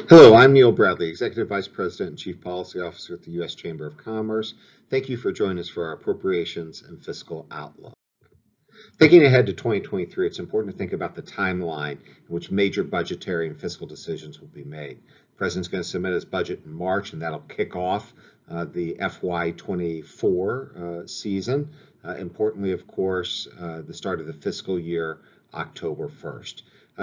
Hello, I'm Neil Bradley, Executive Vice President and Chief Policy Officer at the U.S. Chamber of Commerce. Thank you for joining us for our Appropriations and Fiscal Outlook. Thinking ahead to 2023, it's important to think about the timeline in which major budgetary and fiscal decisions will be made. The President's going to submit his budget in March, and that'll kick off the FY24 season. Importantly, of course, the start of the fiscal year, October 1st.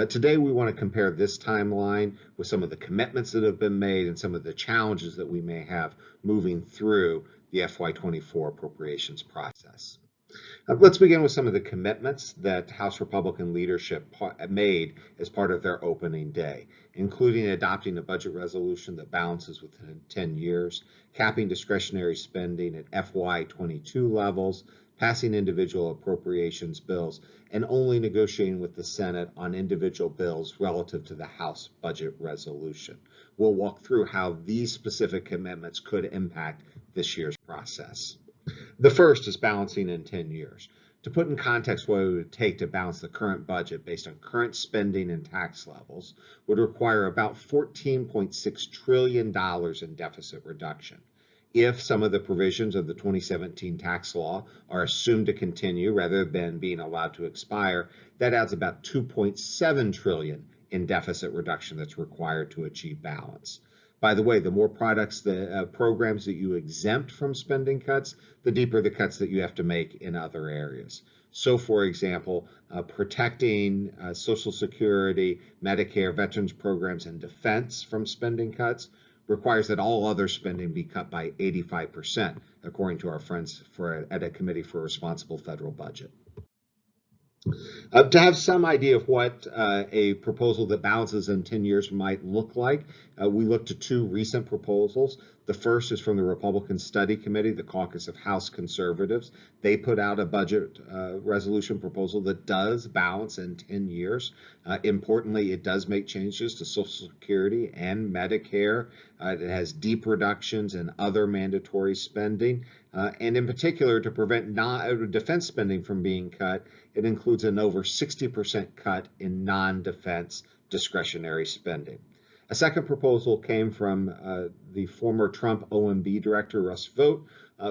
Today, we want to compare this timeline with some of the commitments that have been made and some of the challenges that we may have moving through the FY24 appropriations process. Let's begin with some of the commitments that House Republican leadership made as part of their opening day, including adopting a budget resolution that balances within 10 years, capping discretionary spending at FY22 levels, passing individual appropriations bills, and only negotiating with the Senate on individual bills relative to the House budget resolution. We'll walk through how these specific commitments could impact this year's process. The first is balancing in 10 years. To put in context what it would take to balance the current budget based on current spending and tax levels would require about $14.6 trillion in deficit reduction. If some of the provisions of the 2017 tax law are assumed to continue rather than being allowed to expire, that adds about $2.7 trillion in deficit reduction that's required to achieve balance. By the way, the more programs that you exempt from spending cuts, the deeper the cuts that you have to make in other areas. So, for example, protecting Social Security, Medicare, veterans programs, and defense from spending cuts requires that all other spending be cut by 85%, according to our friends at a Committee for a Responsible Federal Budget. To have some idea of what a proposal that balances in 10 years might look like, we looked at two recent proposals. The first is from the Republican Study Committee, the caucus of House Conservatives. They put out a budget resolution proposal that does balance in 10 years. Importantly, it does make changes to Social Security and Medicare. It has deep reductions in other mandatory spending. And in particular, to prevent defense spending from being cut, it includes an over 60% cut in non-defense discretionary spending. A second proposal came from the former Trump OMB director, Russ Vought,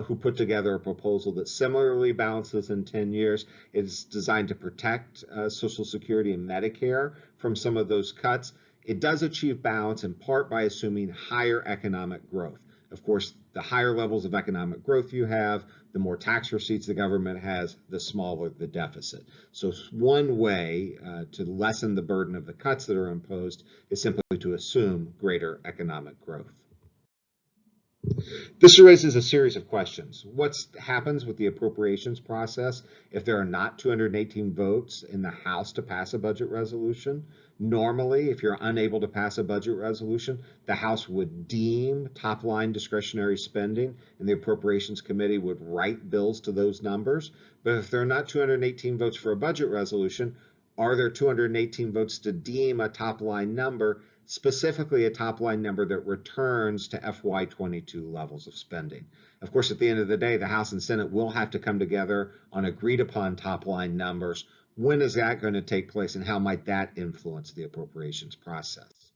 who put together a proposal that similarly balances in 10 years. It's designed to protect Social Security and Medicare from some of those cuts. It does achieve balance in part by assuming higher economic growth. Of course, the higher levels of economic growth you have, the more tax receipts the government has, the smaller the deficit. So one way to lessen the burden of the cuts that are imposed is simply to assume greater economic growth. This raises a series of questions. What happens with the appropriations process if there are not 218 votes in the House to pass a budget resolution? Normally, if you're unable to pass a budget resolution, the House would deem top-line discretionary spending, and the Appropriations Committee would write bills to those numbers. But if there are not 218 votes for a budget resolution, are there 218 votes to deem a top-line number, specifically a top-line number that returns to FY22 levels of spending? Of course, at the end of the day, the House and Senate will have to come together on agreed-upon top-line numbers. When is that going to take place, and how might that influence the appropriations process?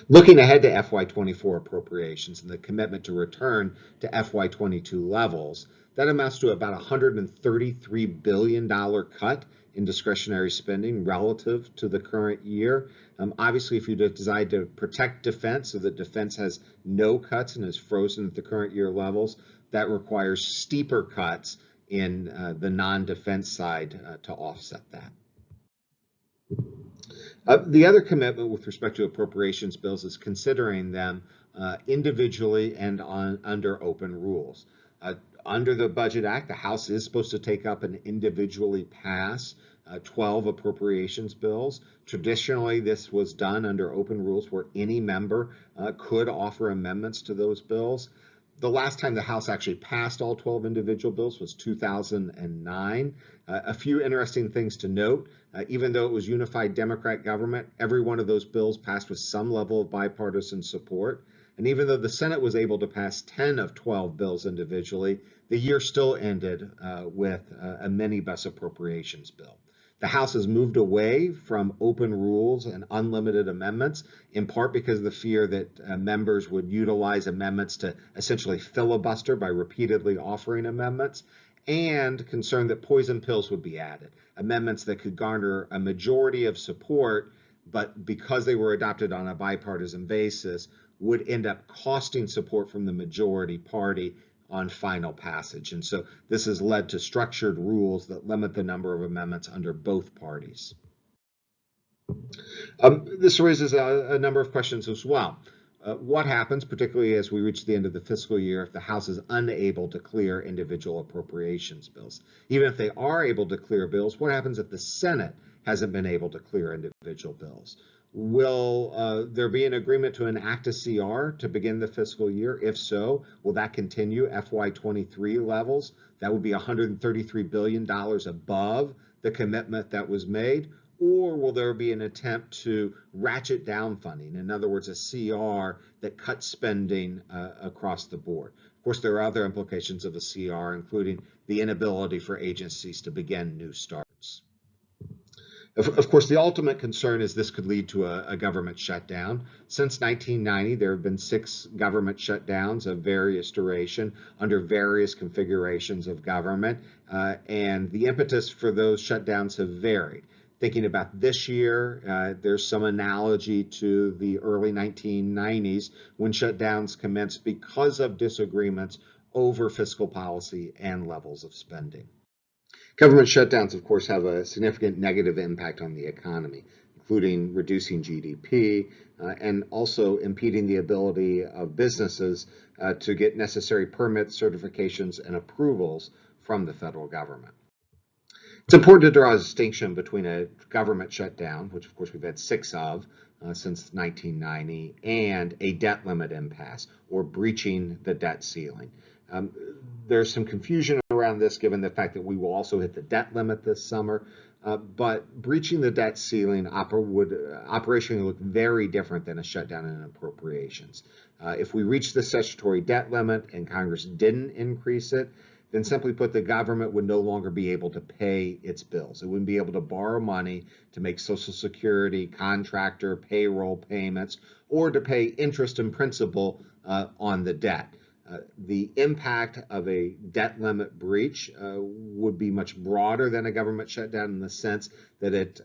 Looking ahead to FY24 appropriations and the commitment to return to FY22 levels, that amounts to about a $133 billion cut in discretionary spending relative to the current year. Obviously, if you decide to protect defense so that defense has no cuts and is frozen at the current year levels, that requires steeper cuts in the non-defense side to offset that. The other commitment with respect to appropriations bills is considering them individually and under open rules. Under the Budget Act, the House is supposed to take up and individually pass 12 appropriations bills. Traditionally, this was done under open rules where any member could offer amendments to those bills. The last time the House actually passed all 12 individual bills was 2009. A few interesting things to note. Even though it was unified Democrat government, every one of those bills passed with some level of bipartisan support. And even though the Senate was able to pass 10 of 12 bills individually, the year still ended with a minibus appropriations bill. The House has moved away from open rules and unlimited amendments, in part because of the fear that members would utilize amendments to essentially filibuster by repeatedly offering amendments, and concern that poison pills would be added, amendments that could garner a majority of support, but because they were adopted on a bipartisan basis, would end up costing support from the majority party on final passage. And so this has led to structured rules that limit the number of amendments under both parties. This raises a number of questions as well. What happens, particularly as we reach the end of the fiscal year, if the House is unable to clear individual appropriations bills? Even if they are able to clear bills, what happens if the Senate hasn't been able to clear individual bills? Will there be an agreement to enact a CR to begin the fiscal year? If so, will that continue FY23 levels? That would be $133 billion above the commitment that was made. Or will there be an attempt to ratchet down funding? In other words, a CR that cuts spending across the board. Of course, there are other implications of a CR, including the inability for agencies to begin new starts. Of course, the ultimate concern is this could lead to a government shutdown. Since 1990, there have been 6 government shutdowns of various duration under various configurations of government, and the impetus for those shutdowns have varied. Thinking about this year, there's some analogy to the early 1990s when shutdowns commenced because of disagreements over fiscal policy and levels of spending. Government shutdowns, of course, have a significant negative impact on the economy, including reducing GDP and also impeding the ability of businesses to get necessary permits, certifications, and approvals from the federal government. It's important to draw a distinction between a government shutdown, which of course we've had 6 of since 1990, and a debt limit impasse, or breaching the debt ceiling. There's some confusion around this given the fact that we will also hit the debt limit this summer, but breaching the debt ceiling would operationally look very different than a shutdown in appropriations. If we reach the statutory debt limit and Congress didn't increase it, then simply put, the government would no longer be able to pay its bills. It wouldn't be able to borrow money to make Social Security, contractor, payroll payments, or to pay interest and principal on the debt. The impact of a debt limit breach would be much broader than a government shutdown in the sense that it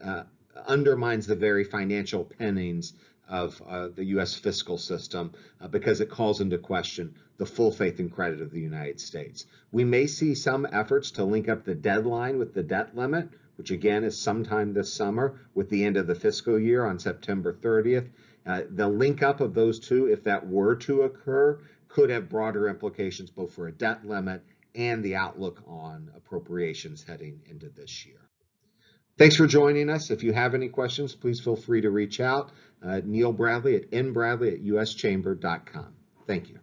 undermines the very financial pennings of the U.S. fiscal system because it calls into question the full faith and credit of the United States. We may see some efforts to link up the deadline with the debt limit, which again is sometime this summer with the end of the fiscal year on September 30th. The link up of those two, if that were to occur, could have broader implications both for a debt limit and the outlook on appropriations heading into this year. Thanks for joining us. If you have any questions, please feel free to reach out. Neil Bradley at nbradley@uschamber.com. Thank you.